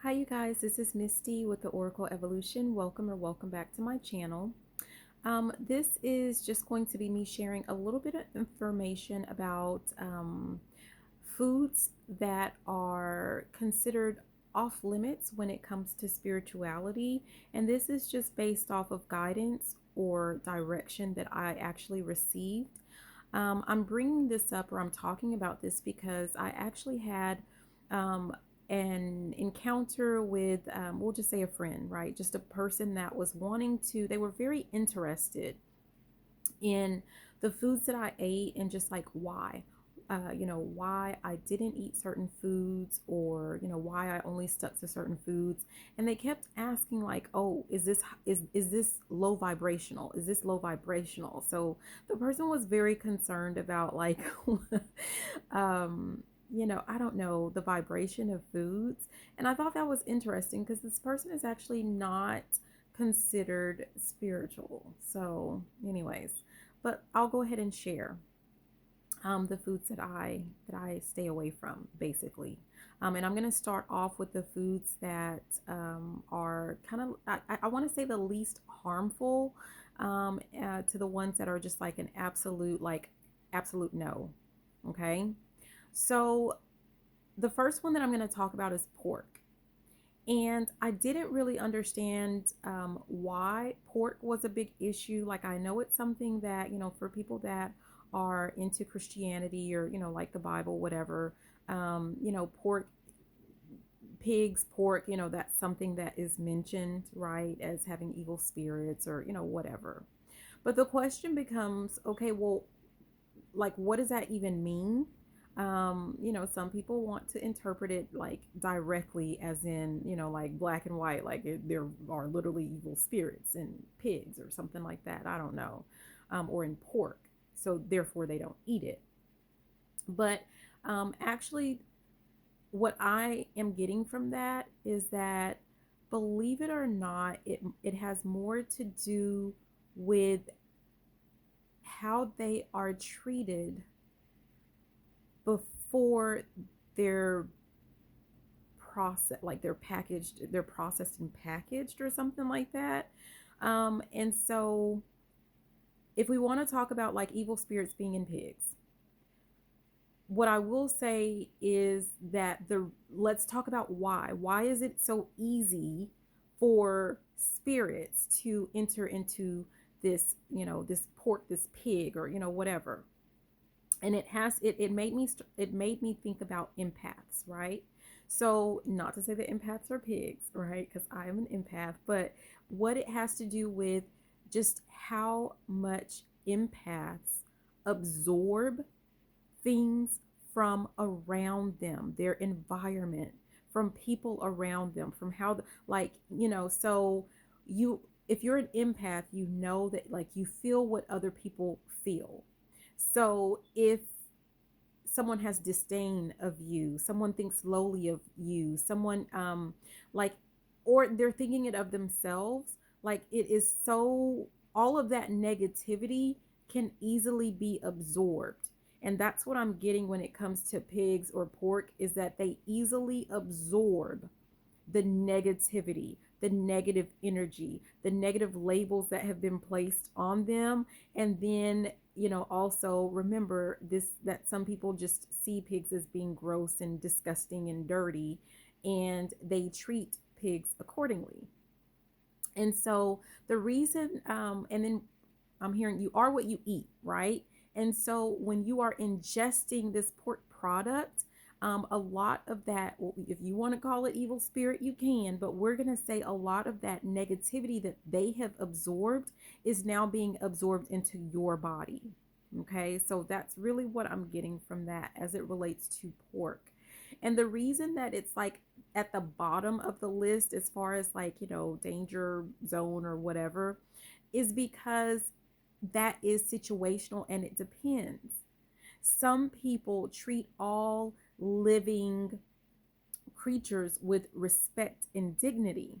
Hi you guys, this is Misty with the Oracle Evolution. Welcome back to my channel. This is just going to be me sharing a little bit of information about foods that are considered off limits when it comes to spirituality. And this is just based off of guidance or direction that I actually received. I'm bringing this up, or I'm talking about this because I actually had um, an encounter with, we'll just say a friend, right? Just a person that was wanting to, they were very interested in the foods that I ate and just like why. Why I didn't eat certain foods, or why I only stuck to certain foods. And they kept asking like, oh, is this low vibrational, is this low vibrational? So the person was very concerned about like I don't know, the vibration of foods. And I thought that was interesting because this person is actually not considered spiritual. So anyways, but I'll go ahead and share the foods that I stay away from, basically. And I'm gonna start off with the foods that are kind of, I want to say, the least harmful, to the ones that are just like an absolute no. Okay, so the first one that I'm going to talk about is pork. And I didn't really understand why pork was a big issue. Like, I know it's something that, for people that are into Christianity, or, like the Bible, whatever, pork, pigs, pork, that's something that is mentioned, right, as having evil spirits, or, whatever. But the question becomes, okay, well, like, what does that even mean? Some people want to interpret it like directly, as in, like black and white, like there are literally evil spirits in pigs or something like that. I don't know. Or in pork. So therefore they don't eat it. But actually, what I am getting from that is that, believe it or not, it has more to do with how they are treated before they're they're processed and packaged or something like that. And so if we want to talk about like evil spirits being in pigs, what I will say is that let's talk about why is it so easy for spirits to enter into this, this pork, this pig, or whatever. And it made me think about empaths, right? So, not to say that empaths are pigs, right, because I am an empath, but what it has to do with just how much empaths absorb things from around them, their environment, from people around them, from how so you if you're an empath, you know that, like, you feel what other people feel. So if someone has disdain of you, someone thinks lowly of you, someone like, or they're thinking it of themselves, like, it is so, all of that negativity can easily be absorbed. And that's what I'm getting when it comes to pigs or pork, is that they easily absorb the negativity, the negative energy, the negative labels that have been placed on them. And then, also remember this, that some people just see pigs as being gross and disgusting and dirty, and they treat pigs accordingly. And so the reason, and then I'm hearing, you are what you eat, right? And so when you are ingesting this pork product, a lot of that, well, if you want to call it evil spirit, you can, but we're going to say a lot of that negativity that they have absorbed is now being absorbed into your body. Okay, so that's really what I'm getting from that as it relates to pork. And the reason that it's like at the bottom of the list as far as, like, danger zone or whatever, is because that is situational and it depends. Some people treat all living creatures with respect and dignity.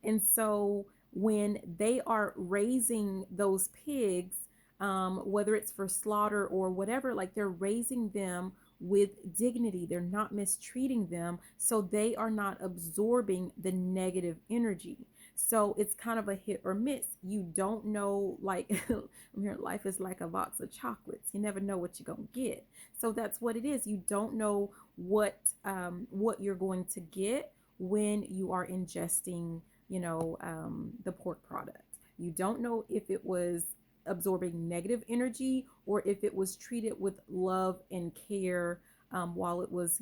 And so when they are raising those pigs, whether it's for slaughter or whatever, like, they're raising them with dignity. They're not mistreating them, so they are not absorbing the negative energy. So it's kind of a hit or miss. You don't know, like, life is like a box of chocolates. You never know what you're gonna get. So that's what it is. You don't know what you're going to get when you are ingesting, the pork product. You don't know if it was absorbing negative energy or if it was treated with love and care, while it was,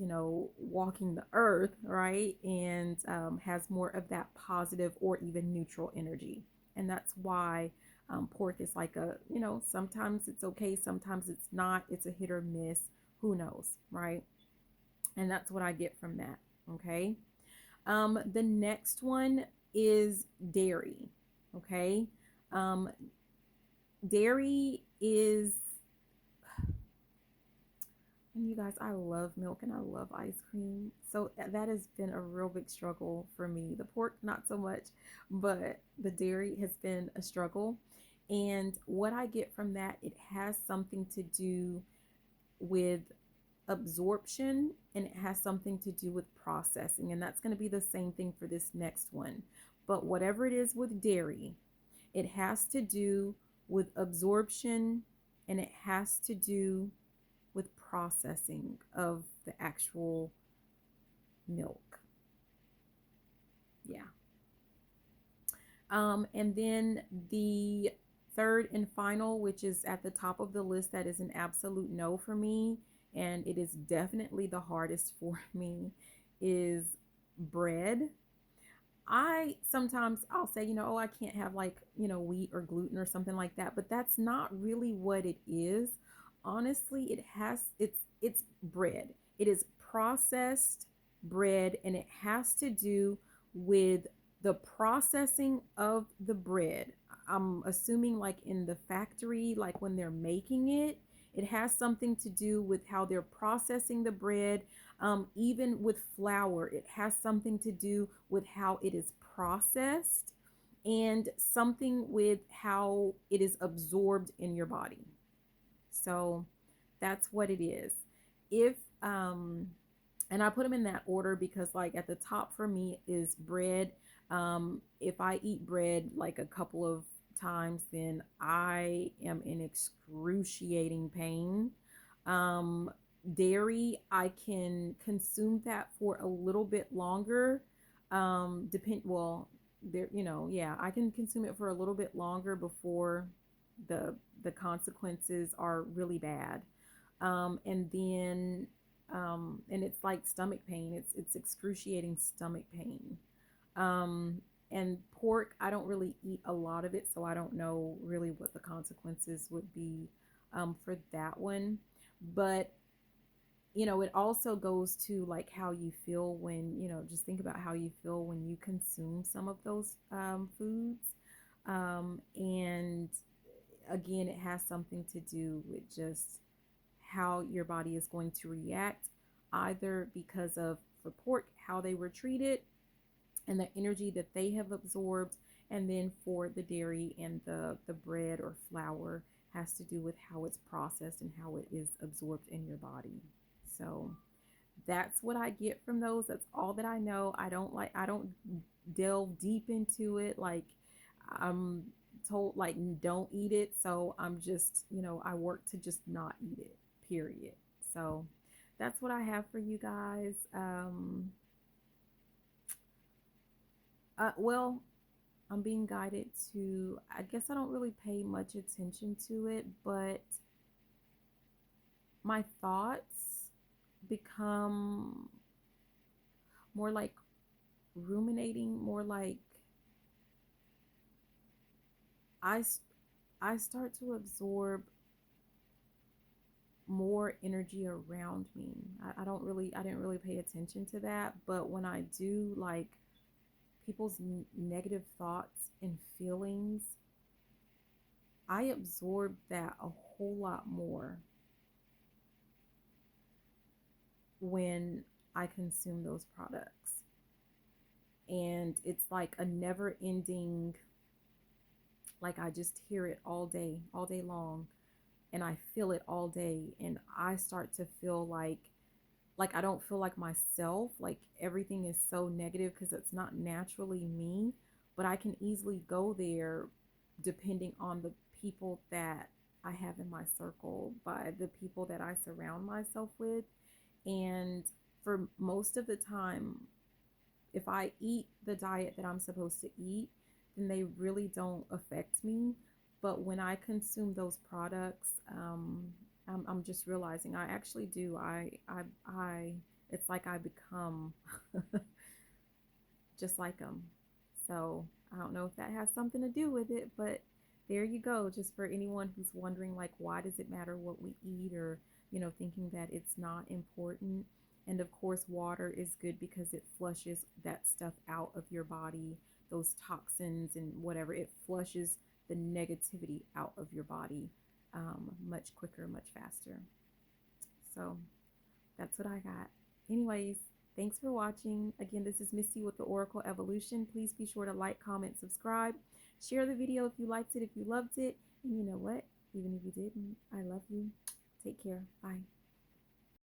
walking the earth, right? And has more of that positive or even neutral energy. And that's why pork is like sometimes it's okay, sometimes it's not. It's a hit or miss. Who knows, right? And that's what I get from that. Okay. The next one is dairy. Okay. Um, Dairy is, and you guys, I love milk and I love ice cream. So that has been a real big struggle for me. The pork, not so much, but the dairy has been a struggle. And what I get from that, it has something to do with absorption and it has something to do with processing. And that's going to be the same thing for this next one. But whatever it is with dairy, it has to do with absorption and it has to do with processing of the actual milk. Yeah. And then the third and final, which is at the top of the list, that is an absolute no for me, and it is definitely the hardest for me, is bread. I sometimes I'll say, oh, I can't have like, wheat or gluten or something like that, but that's not really what it is. Honestly, it's bread. It is processed bread and it has to do with the processing of the bread. I'm assuming like in the factory, like when they're making it, it has something to do with how they're processing the bread. Even with flour, it has something to do with how it is processed and something with how it is absorbed in your body. So that's what it is. If and I put them in that order because like at the top for me is bread. If I eat bread like a couple of times, then I am in excruciating pain. Dairy, I can consume that for a little bit longer. Well, there, yeah, I can consume it for a little bit longer before the the consequences are really bad. And then and it's like stomach pain. It's excruciating stomach pain. And pork, I don't really eat a lot of it, so I don't know really what the consequences would be for that one. But it also goes to like how you feel when, just think about how you feel when you consume some of those foods. And again, it has something to do with just how your body is going to react, either because of, for pork, how they were treated and the energy that they have absorbed, and then for the dairy and the bread or flour has to do with how it's processed and how it is absorbed in your body. So that's what I get from those. That's all that I know. I don't delve deep into it. Like I'm told like don't eat it. So I'm just, I work to just not eat it, period. So that's what I have for you guys. Well, I'm being guided to, I guess I don't really pay much attention to it, but my thoughts become more like ruminating, more like I, I start to absorb more energy around me. I didn't really pay attention to that, but when I do, like people's negative thoughts and feelings, I absorb that a whole lot more when I consume those products. And it's like a never ending, like I just hear it all day long. and I feel it all day, and I start to feel like I don't feel like myself, like everything is so negative because it's not naturally me, but I can easily go there depending on the people that I have in my circle, by the people that I surround myself with. And for most of the time, if I eat the diet that I'm supposed to eat, then they really don't affect me. But when I consume those products, I'm just realizing I actually do. It's like I become just like them. So I don't know if that has something to do with it, but there you go. Just for anyone who's wondering, like, why does it matter what we eat, or, thinking that it's not important. And of course, water is good because it flushes that stuff out of your body, those toxins and whatever. It flushes the negativity out of your body much quicker, much faster. So that's what I got. Anyways, thanks for watching. Again, this is Misty with the Oracle Evolution. Please be sure to like, comment, subscribe. Share the video if you liked it, if you loved it. And you know what? Even if you didn't, I love you. Take care. Bye.